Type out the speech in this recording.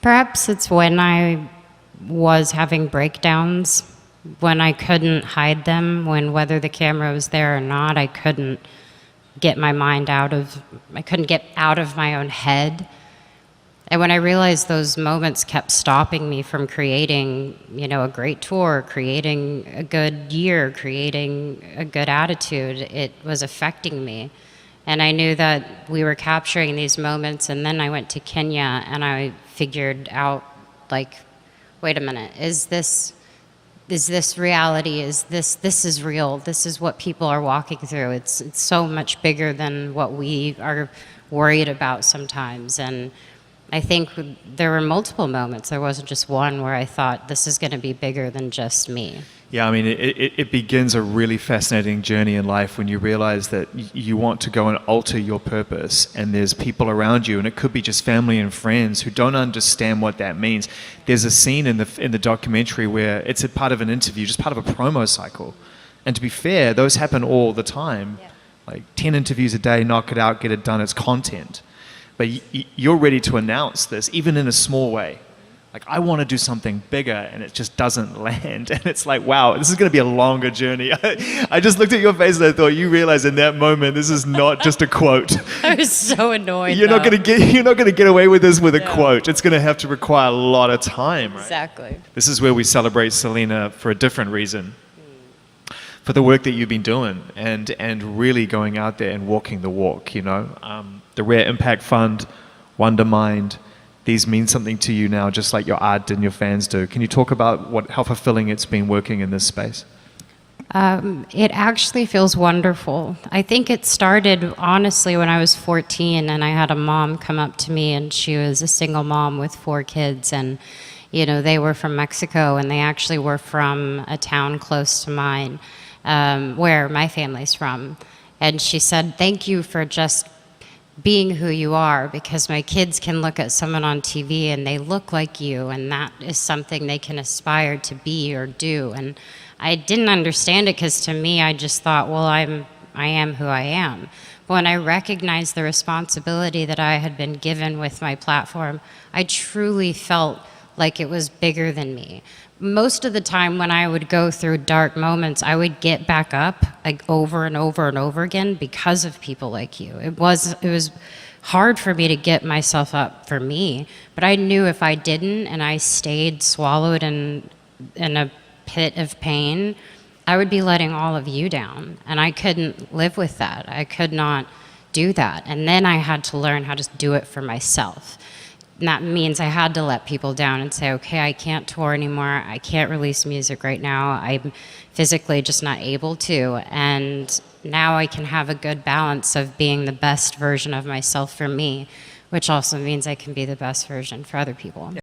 Perhaps it's when I was having breakdowns, when I couldn't hide them, when whether the camera was there or not, I couldn't get out of my own head. And when I realized those moments kept stopping me from creating, a great tour, creating a good year, creating a good attitude, it was affecting me. And I knew that we were capturing these moments, and then I went to Kenya and I figured out, wait a minute, is this reality? This is real? This is what people are walking through. It's so much bigger than what we are worried about sometimes. And I think there were multiple moments. There wasn't just one where I thought this is going to be bigger than just me. Yeah, I mean, it begins a really fascinating journey in life when you realize that you want to go and alter your purpose, and there's people around you, and it could be just family and friends who don't understand what that means. There's a scene in the documentary where it's a part of an interview, just part of a promo cycle. And to be fair, those happen all the time. Yeah. Like 10 interviews a day, knock it out, get it done, it's content. But you're ready to announce this, even in a small way. Like, I want to do something bigger, and it just doesn't land. And it's like, wow, this is going to be a longer journey. I just looked at your face and I thought, you realize in that moment, this is not just a quote. I was so annoyed. You're not going to get away with this with a quote. It's going to have to require a lot of time, right? Exactly. This is where we celebrate Selena for a different reason. For the work that you've been doing and really going out there and walking the walk, the Rare Impact Fund, Wonder Mind, these mean something to you now, just like your art and your fans do. Can you talk about how fulfilling it's been working in this space? It actually feels wonderful. I think it started, honestly, when I was 14 and I had a mom come up to me, and she was a single mom with 4 kids, and they were from Mexico, and they actually were from a town close to mine, where my family's from. And she said, "Thank you for just being who you are, because my kids can look at someone on TV and they look like you, and that is something they can aspire to be or do." And I didn't understand it, because to me, I just thought, well, I am who I am. But when I recognized the responsibility that I had been given with my platform, I truly felt like it was bigger than me. Most of the time when I would go through dark moments, I would get back up over and over and over again because of people like you. It was hard for me to get myself up for me, but I knew if I didn't and I stayed swallowed in a pit of pain, I would be letting all of you down, and I couldn't live with that. I could not do that. And then I had to learn how to do it for myself. And that means I had to let people down and say, okay, I can't tour anymore. I can't release music right now. I'm physically just not able to. And now I can have a good balance of being the best version of myself for me, which also means I can be the best version for other people.